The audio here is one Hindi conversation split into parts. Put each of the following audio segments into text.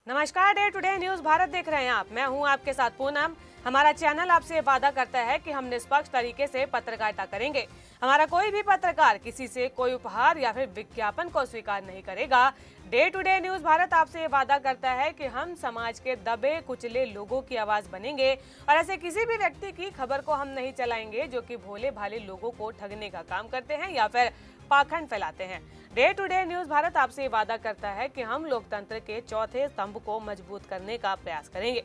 नमस्कार, डे टुडे न्यूज भारत देख रहे हैं आप। मैं हूं आपके साथ पूनम। हमारा चैनल आपसे वादा करता है कि हम निष्पक्ष तरीके से पत्रकारिता करेंगे। हमारा कोई भी पत्रकार किसी से कोई उपहार या फिर विज्ञापन को स्वीकार नहीं करेगा। डे टुडे न्यूज भारत आपसे वादा करता है कि हम समाज के दबे कुचले लोगों की आवाज बनेंगे और ऐसे किसी भी व्यक्ति की खबर को हम नहीं चलाएंगे जो कि भोले भाले लोगों को ठगने का काम करते हैं या फिर पाखंड फैलाते हैं। डे टुडे न्यूज भारत आपसे वादा करता है कि हम लोकतंत्र के चौथे स्तंभ को मजबूत करने का प्रयास करेंगे।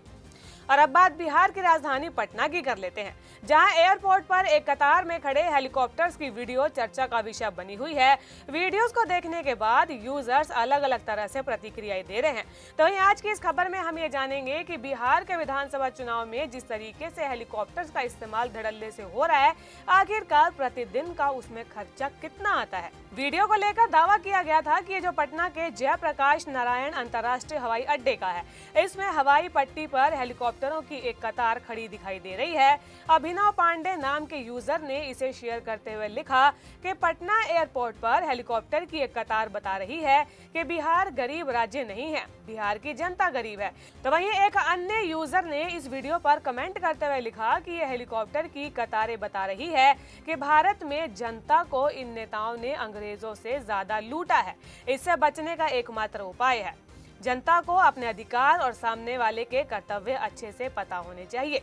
और अब बात बिहार की राजधानी पटना की कर लेते हैं, जहां एयरपोर्ट पर एक कतार में खड़े हेलीकॉप्टर्स की वीडियो चर्चा का विषय बनी हुई है। वीडियोस को देखने के बाद यूजर्स अलग अलग तरह से प्रतिक्रियाएं दे रहे हैं। तो वहीं आज की इस खबर में हम ये जानेंगे कि बिहार के विधानसभा चुनाव में जिस तरीके से हेलीकॉप्टर्स का इस्तेमाल धड़ल्ले से हो रहा है, आखिरकार प्रतिदिन का उसमें खर्चा कितना आता है। वीडियो को लेकर दावा किया गया था कि ये जो पटना के जयप्रकाश नारायण अंतर्राष्ट्रीय हवाई अड्डे का है, इसमें हवाई पट्टी पर हेलीकॉप्टरों की एक कतार खड़ी दिखाई दे रही है। अभिनव पांडे नाम के यूजर ने इसे शेयर करते हुए लिखा कि पटना एयरपोर्ट पर हेलीकॉप्टर की एक कतार बता रही है कि बिहार गरीब राज्य नहीं है, बिहार की जनता गरीब है। तो वहीं एक अन्य यूजर ने इस वीडियो पर कमेंट करते हुए लिखा कि यह हेलीकॉप्टर की कतारें बता रही है कि भारत में जनता को इन नेताओं ने अंग्रेजों से ज्यादा लूटा है। इससे बचने का एकमात्र उपाय है जनता को अपने अधिकार और सामने वाले के कर्तव्य अच्छे से पता होने चाहिए।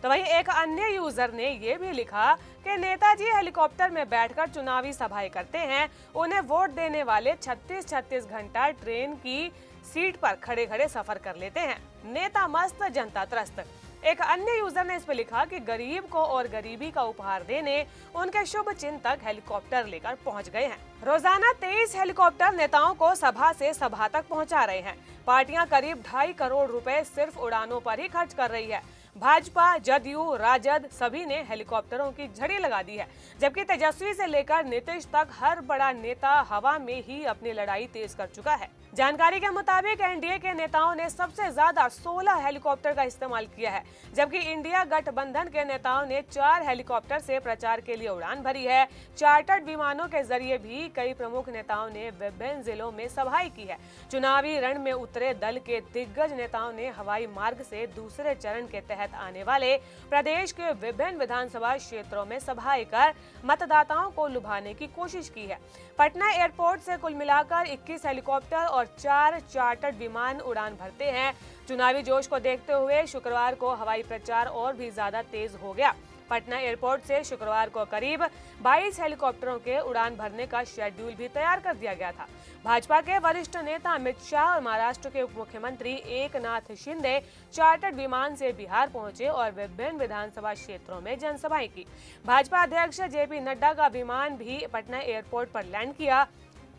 तो वहीं एक अन्य यूजर ने ये भी लिखा कि नेताजी हेलीकॉप्टर में बैठकर चुनावी सभाएं करते हैं, उन्हें वोट देने वाले 36 घंटा ट्रेन की सीट पर खड़े खड़े सफर कर लेते हैं। नेता मस्त जनता त्रस्त। एक अन्य यूजर ने इस पे लिखा कि गरीब को और गरीबी का उपहार देने उनके शुभ चिंतक हेलीकॉप्टर लेकर पहुंच गए हैं। रोजाना 23 हेलीकॉप्टर नेताओं को सभा से सभा तक पहुंचा रहे हैं। पार्टियां करीब 2.5 करोड़ रुपए सिर्फ उड़ानों पर ही खर्च कर रही है। भाजपा, जदयू, राजद सभी ने हेलीकॉप्टरों की झड़ी लगा दी है, जबकि तेजस्वी से लेकर नीतीश तक हर बड़ा नेता हवा में ही अपनी लड़ाई तेज कर चुका है। जानकारी के मुताबिक एनडीए के नेताओं ने सबसे ज्यादा 16 हेलीकॉप्टर का इस्तेमाल किया है, जबकि इंडिया गठबंधन के नेताओं ने 4 हेलीकॉप्टर से प्रचार के लिए उड़ान भरी है। चार्टर्ड विमानों के जरिए भी कई प्रमुख नेताओं ने विभिन्न जिलों में सभाएं की है। चुनावी रण में उतरे दल के दिग्गज नेताओं ने हवाई मार्ग से दूसरे चरण के तहत आने वाले प्रदेश के विभिन्न विधानसभा क्षेत्रों में सभाएं कर मतदाताओं को लुभाने की कोशिश की है। पटना एयरपोर्ट से कुल मिलाकर 21 हेलीकॉप्टर और 4 चार्टर्ड विमान उड़ान भरते हैं। चुनावी जोश को देखते हुए शुक्रवार को हवाई प्रचार और भी ज्यादा तेज हो गया। पटना एयरपोर्ट से शुक्रवार को करीब 22 हेलीकॉप्टरों के उड़ान भरने का शेड्यूल भी तैयार कर दिया गया था। भाजपा के वरिष्ठ नेता अमित शाह और महाराष्ट्र के उप मुख्यमंत्री एकनाथ शिंदे चार्टर्ड विमान से बिहार पहुंचे और विभिन्न विधानसभा क्षेत्रों में जनसभाएं की। भाजपा अध्यक्ष जेपी नड्डा का विमान भी पटना एयरपोर्ट पर लैंड किया।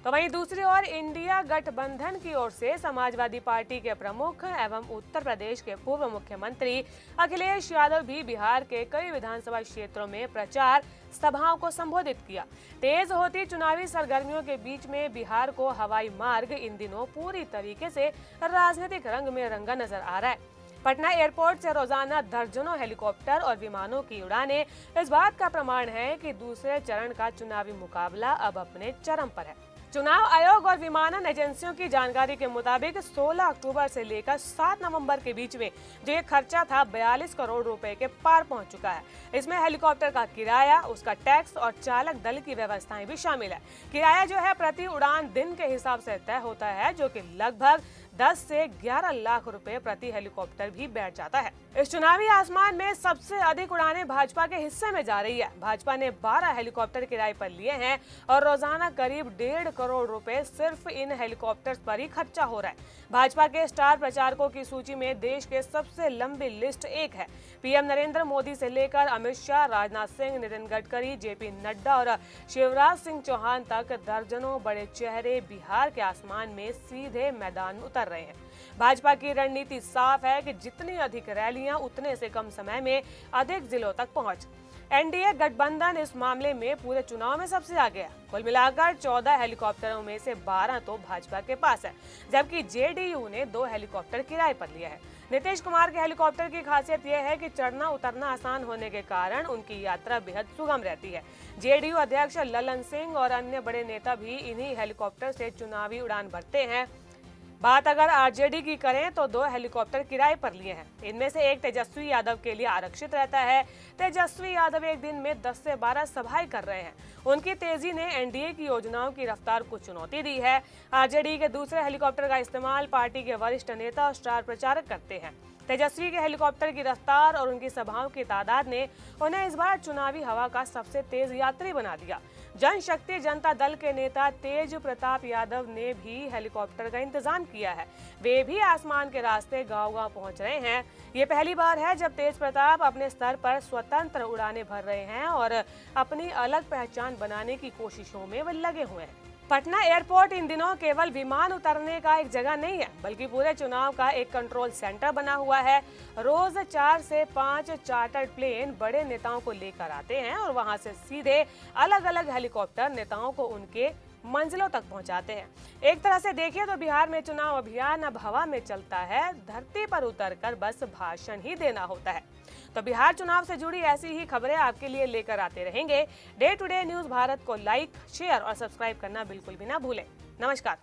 तो वहीं दूसरी ओर इंडिया गठबंधन की ओर से समाजवादी पार्टी के प्रमुख एवं उत्तर प्रदेश के पूर्व मुख्यमंत्री अखिलेश यादव भी बिहार के कई विधानसभा क्षेत्रों में प्रचार सभाओं को संबोधित किया। तेज होती चुनावी सरगर्मियों के बीच में बिहार को हवाई मार्ग इन दिनों पूरी तरीके से राजनीतिक रंग में रंगा नजर आ रहा है। पटना एयरपोर्ट से रोजाना दर्जनों हेलीकॉप्टर और विमानों की उड़ानें इस बात का प्रमाण है कि दूसरे चरण का चुनावी मुकाबला अब अपने चरम पर है। चुनाव आयोग और विमानन एजेंसियों की जानकारी के मुताबिक 16 अक्टूबर से लेकर 7 नवंबर के बीच में जो ये खर्चा था 42 करोड़ रुपए के पार पहुंच चुका है। इसमें हेलीकॉप्टर का किराया, उसका टैक्स और चालक दल की व्यवस्थाएं भी शामिल है। किराया जो है प्रति उड़ान दिन के हिसाब से तय होता है, जो कि लगभग 10 से 11 लाख रुपए प्रति हेलीकॉप्टर भी बैठ जाता है। इस चुनावी आसमान में सबसे अधिक उड़ानें भाजपा के हिस्से में जा रही है। भाजपा ने 12 हेलीकॉप्टर किराए पर लिए हैं और रोजाना करीब 1.5 करोड़ रुपए सिर्फ इन हेलीकॉप्टर्स पर ही खर्चा हो रहा है। भाजपा के स्टार प्रचारकों की सूची में देश के सबसे लंबी लिस्ट एक है। पीएम नरेंद्र मोदी से लेकर अमित शाह, राजनाथ सिंह, नितिन गडकरी, जेपी नड्डा और शिवराज सिंह चौहान तक दर्जनों बड़े चेहरे बिहार के आसमान में सीधे मैदान उतर रहे हैं। भाजपा की रणनीति साफ है कि जितनी अधिक रैलियां उतने से कम समय में अधिक जिलों तक पहुंच। एनडीए गठबंधन इस मामले में पूरे चुनाव में सबसे आगे है। कुल मिलाकर 14 हेलीकॉप्टरों में से 12 तो भाजपा के पास है, जबकि जेडीयू ने 2 हेलीकॉप्टर किराए पर लिए हैं। नीतीश कुमार के हेलीकॉप्टर की खासियत यह है कि चढ़ना उतरना आसान होने के कारण उनकी यात्रा बेहद सुगम रहती है। जेडीयू अध्यक्ष ललन सिंह और अन्य बड़े नेता भी इन्हीं हेलीकॉप्टर से चुनावी उड़ान भरते हैं। बात अगर आरजेडी की करें तो 2 हेलीकॉप्टर किराए पर लिए हैं। इनमें से एक तेजस्वी यादव के लिए आरक्षित रहता है। तेजस्वी यादव एक दिन में 10 से 12 सभाएं कर रहे हैं। उनकी तेजी ने एनडीए की योजनाओं की रफ्तार को चुनौती दी है। आरजेडी के दूसरे हेलीकॉप्टर का इस्तेमाल पार्टी के वरिष्ठ नेता और स्टार प्रचारक करते हैं। तेजस्वी के हेलीकॉप्टर की रफ्तार और उनकी सभाओं की तादाद ने उन्हें इस बार चुनावी हवा का सबसे तेज यात्री बना दिया। जनशक्ति जनता दल के नेता तेज प्रताप यादव ने भी हेलीकॉप्टर का इंतजाम किया है। वे भी आसमान के रास्ते गांव-गांव पहुंच रहे हैं। ये पहली बार है जब तेज प्रताप अपने स्तर पर स्वतंत्र उड़ानें भर रहे हैं और अपनी अलग पहचान बनाने की कोशिशों में वे लगे हुए हैं। पटना एयरपोर्ट इन दिनों केवल विमान उतरने का एक जगह नहीं है, बल्कि पूरे चुनाव का एक कंट्रोल सेंटर बना हुआ है। रोज 4 से 5 चार्टर्ड प्लेन बड़े नेताओं को लेकर आते हैं और वहां से सीधे अलग अलग हेलीकॉप्टर नेताओं को उनके मंजिलों तक पहुंचाते हैं। एक तरह से देखिए तो बिहार में चुनाव अभियान अब हवा में चलता है, धरती पर उतरकर बस भाषण ही देना होता है। तो बिहार चुनाव से जुड़ी ऐसी ही खबरें आपके लिए लेकर आते रहेंगे। Day to day news Bharat को लाइक, शेयर और सब्सक्राइब करना बिल्कुल भी ना भूलें। नमस्कार।